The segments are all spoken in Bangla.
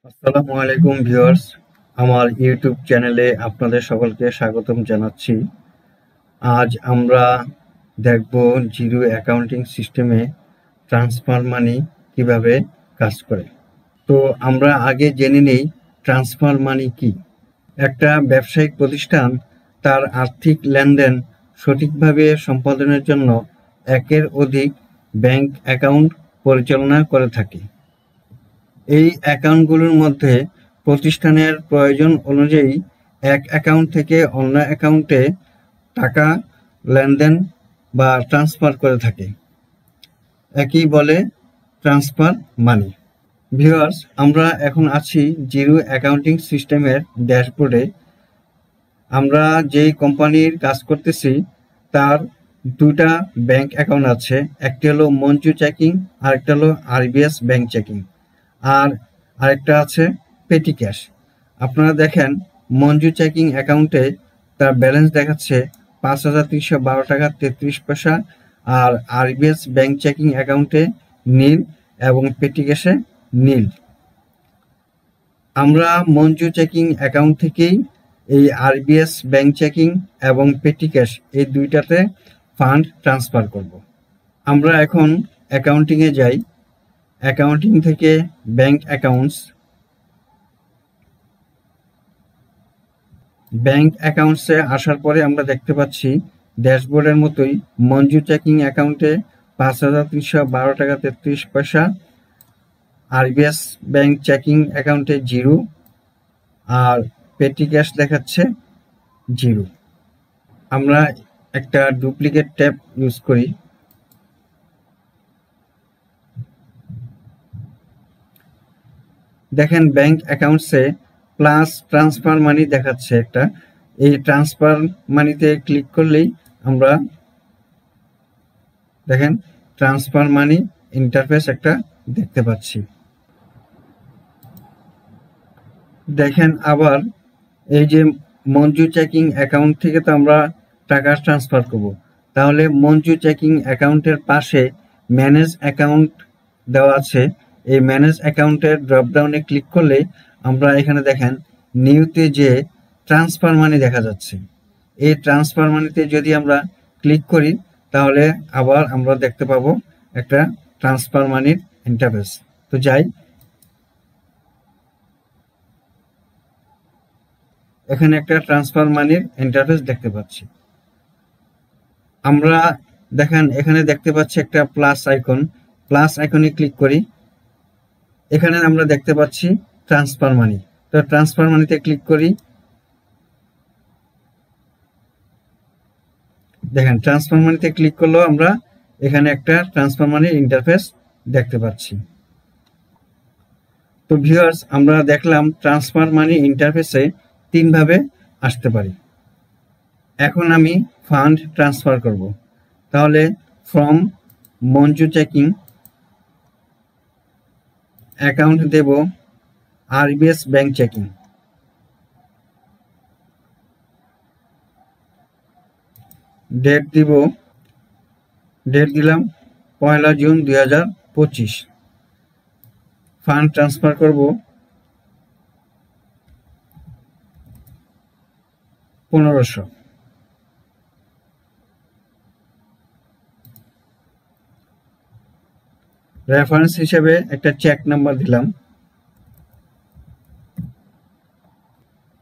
আসসালামু আলাইকুম ভিউয়ার্স, আমার ইউটিউব চ্যানেলে আপনাদের সকলকে স্বাগতম জানাচ্ছি। আজ আমরা দেখব জিরো অ্যাকাউন্টিং সিস্টেমে ট্রান্সফার মানি কিভাবে কাজ করে। তো আমরা আগে জেনে নেই ট্রান্সফার মানি কি। একটা ব্যবসায়িক প্রতিষ্ঠান তার আর্থিক লেনদেন সঠিকভাবে সম্পাদনের জন্য একের অধিক ব্যাংক অ্যাকাউন্ট পরিচালনা করে থাকে। এই অ্যাকাউন্টগুলোর মধ্যে প্রতিষ্ঠানের প্রয়োজন অনুযায়ী এক অ্যাকাউন্ট থেকে অন্য অ্যাকাউন্টে টাকা লেনদেন বা ট্রান্সফার করে থাকে। একেই বলে ট্রান্সফার মানি। ভিউয়ার্স, আমরা এখন আছি জিরো অ্যাকাউন্টিং সিস্টেমের ড্যাশবোর্ডে। আমরা যেই কোম্পানির কাজ করতেছি তার দুটা ব্যাংক অ্যাকাউন্ট আছে। একটি হলো মঞ্জু চেকিং, আরেকটা হলো আরবিএস ব্যাংক চেকিং, আর আরেকটা আছে পেটি ক্যাশ। আপনারা দেখেন মঞ্জু চেকিং অ্যাকাউন্টে তার ব্যালেন্স দেখাচ্ছে ৫,৩১২ টাকা ৩৩ পয়সা, আর আরবিএস ব্যাংক চেকিং অ্যাকাউন্টে নীল এবং পেটি ক্যাশে নীল। আমরা মঞ্জু চেকিং অ্যাকাউন্ট থেকেই এই আরবিএস ব্যাংক চেকিং এবং পেটি ক্যাশ এই দুইটাতে ফান্ড ট্রান্সফার করব। আমরা এখন অ্যাকাউন্টিংয়ে যাই। অ্যাকাউন্টিং থেকে ব্যাংক অ্যাকাউন্টস, ব্যাংক অ্যাকাউন্টসে আসার পরে আমরা দেখতে পাচ্ছি ড্যাশবোর্ডের মতোই মঞ্জু চেকিং অ্যাকাউন্টে ৫,৩১২ টাকা ৩৩ পয়সা, আরবিএস ব্যাংক চেকিং অ্যাকাউন্টে 0, আর পেটি ক্যাশ দেখাচ্ছে 0। আমরা একটা ডুপ্লিকেট ট্যাব ইউজ করি। দেখেন ব্যাংক অ্যাকাউন্টসে প্লাস ট্রান্সফার মানি দেখাচ্ছে একটা। এই ট্রান্সফার মানিতে ক্লিক করলেই আমরা দেখেন ট্রান্সফার মানি ইন্টারফেস একটা দেখতে পাচ্ছি। দেখেন আবার এই যে মঞ্জু চেকিং অ্যাকাউন্ট থেকে তো আমরা টাকা ট্রান্সফার করব, তাহলে মঞ্জু চেকিং অ্যাকাউন্টের পাশে ম্যানেজ অ্যাকাউন্ট দেওয়া আছে। এই ম্যানেজ অ্যাকাউন্টের ড্রপডাউনে ক্লিক করলে আমরা এখানে দেখেন নিউতে যে ট্রান্সফার মানি দেখা যাচ্ছে। এই ট্রান্সফার মানিতে যদি আমরা ক্লিক করি তাহলে আবার আমরা দেখতে পাবো একটা ট্রান্সফার মানির ইন্টারফেস। তো যাই, এখানে একটা ট্রান্সফার মানির ইন্টারফেস দেখতে পাচ্ছি। আমরা দেখেন এখানে দেখতে পাচ্ছি একটা প্লাস আইকন। প্লাস আইকনে ক্লিক করি, এখানে আমরা দেখতে পাচ্ছি ট্রান্সফার মানি। তো ট্রান্সফার মানিতে ক্লিক করি, দেখেন ট্রান্সফার মানিতে ক্লিক করলেও আমরা এখানে একটা ট্রান্সফার মানির ইন্টারফেস দেখতে পাচ্ছি। তো ভিউয়ার্স, আমরা দেখলাম ট্রান্সফার মানি ইন্টারফেসে তিনভাবে আসতে পারি। এখন আমি ফান্ড ট্রান্সফার করব, তাহলে ফ্রম মঞ্জু চেকিং অ্যাকাউন্ট দেব আরবিএস ব্যাংক চেকিং, ডেট দিলাম 1 জুন 2025। ফান্ড ট্রান্সফার করব 1500। রেফারেন্স হিসেবে একটা চেক নাম্বার দিলাম।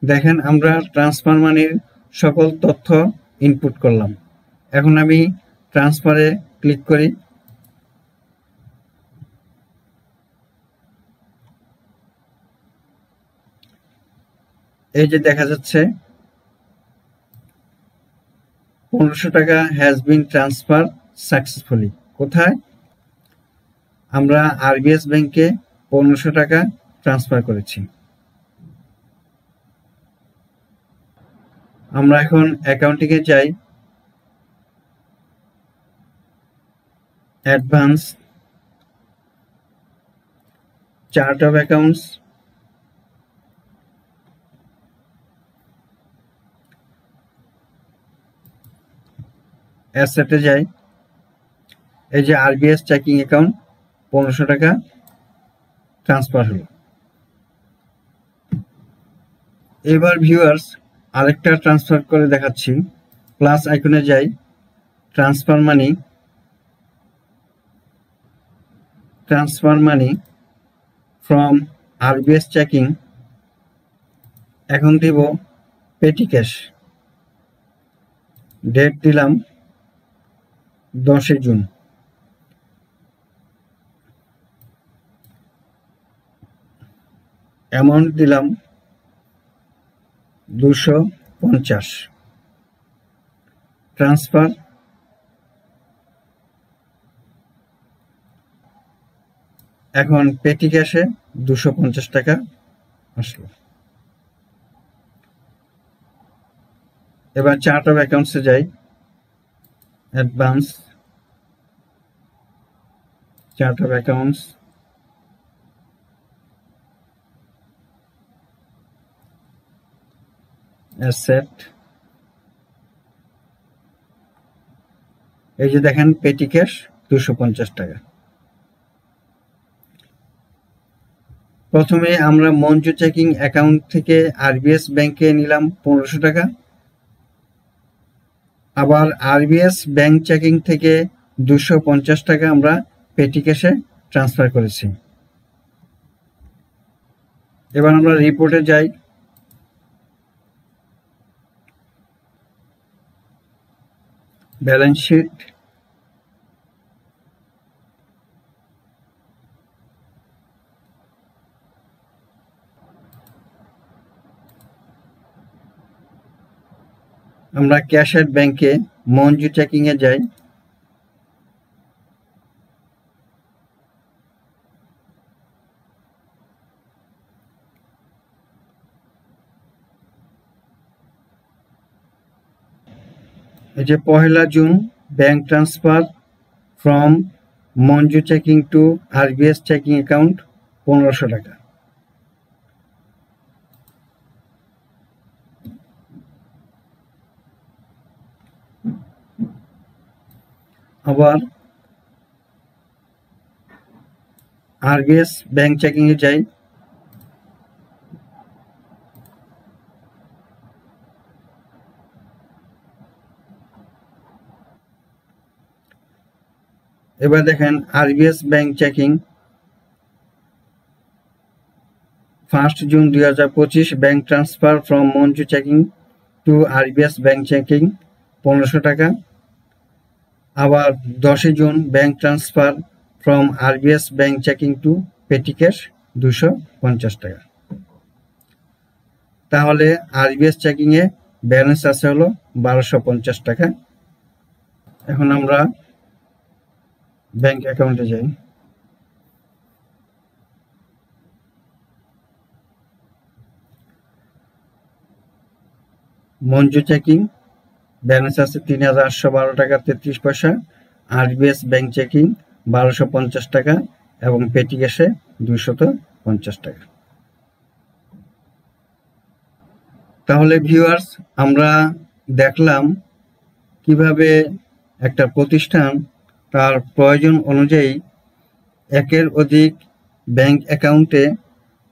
দেখেন আমরা ট্রান্সফার মানির সকল তথ্য ইনপুট করলাম। এখন আমি ট্রান্সফারে ক্লিক করি। এই যে দেখা যাচ্ছে 1500 টাকা হ্যাজ বিন ট্রান্সফার সাকসেসফুলি। কোথায়? আমরা আরবিএস ব্যাংকে 1500 টাকা ট্রান্সফার করেছি। আমরা এখন অ্যাকাউন্টিংয়ে যাই। অ্যাডভান্স, চার্ট অফ অ্যাকাউন্টস, অ্যাসেটে যাই। এই যে আরবিএস চেকিং অ্যাকাউন্ট 1500 টাকা ট্রান্সফার হলো। এবার ভিউয়ার্স আরেকটা ট্রান্সফার করে দেখাচ্ছি। প্লাস আইকনে যাই, transfer money from RBS checking, এখন দিব পেটি ক্যাশ, ডেট দিলাম 10 জুন, অ্যামাউন্ট দিলাম 250, ট্রান্সফার, এখন পেটি ক্যাশে 250 টাকা আসলো। এবার চার্ট অফ অ্যাকাউন্টসে যাই, advance, chart of accounts, asset, এই যে দেখেন পেটি ক্যাশ 250 টাকা। প্রথমে আমরা মঞ্জু চেকিং অ্যাকাউন্ট থেকে আরবিএস ব্যাংকে নিলাম 1500 টাকা, আবার আরবিএস ব্যাংক চেকিং থেকে 250 টাকা আমরা পেটি ক্যাশে ট্রান্সফার করেছি। এবার আমরা রিপোর্টে যাই, ব্যালেন্স শিট, আমরা ক্যাশের ব্যাংকে মঞ্জু চেকিং এ যাই, এই যে 1 June bank transfer from Manju checking to RBS checking account 1500 টাকা। আবার আরবিএস ব্যাংক চেকিং এ যাই, এবার দেখেন RBS bank checking 1 June 2025 bank transfer from Manju checking to RBS bank checking 1500 টাকা। আবার 10 June bank transfer from RBS bank checking to petty cash 250 টাকা। তাহলে আরবিএস চেকিং এ ব্যালেন্স আছে হলো 1250 টাকা। এখন আমরা ব্যাংক অ্যাকাউন্টে যাই, মঞ্জু চেকিং ব্যালেন্স আছে 3812 টাকা 33 পয়সা, আরবিএস ব্যাংক চেকিং 1250 টাকা এবং পেটি ক্যাশে 250 টাকা। তাহলে ভিউয়ার্স আমরা দেখলাম কিভাবে একটা প্রতিষ্ঠান তার প্রয়োজন অনুযায়ী একের অধিক ব্যাংক অ্যাকাউন্টে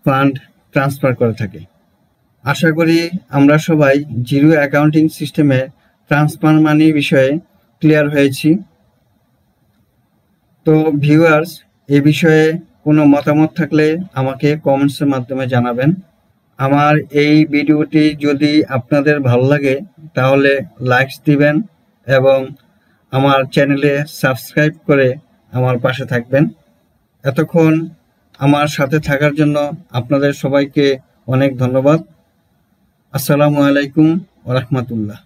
ফান্ড ট্রান্সফার করে থাকে। আশা করি আমরা সবাই জিরো অ্যাকাউন্টিং সিস্টেমে ট্রান্সফার মানি বিষয়ে ক্লিয়ার হয়েছি। তো ভিউয়ার্স এই বিষয়ে কোনো মতামত থাকলে আমাকে কমেন্টসের মাধ্যমে জানাবেন। আমার এই ভিডিওটি যদি আপনাদের ভালো লাগে তাহলে লাইক দিবেন এবং আমার চ্যানেলে সাবস্ক্রাইব করে আমার পাশে থাকবেন। এতক্ষণ আমার সাথে থাকার জন্য আপনাদের সবাইকে অনেক ধন্যবাদ। আসসালামু আলাইকুম ওয়া রাহমাতুল্লাহ।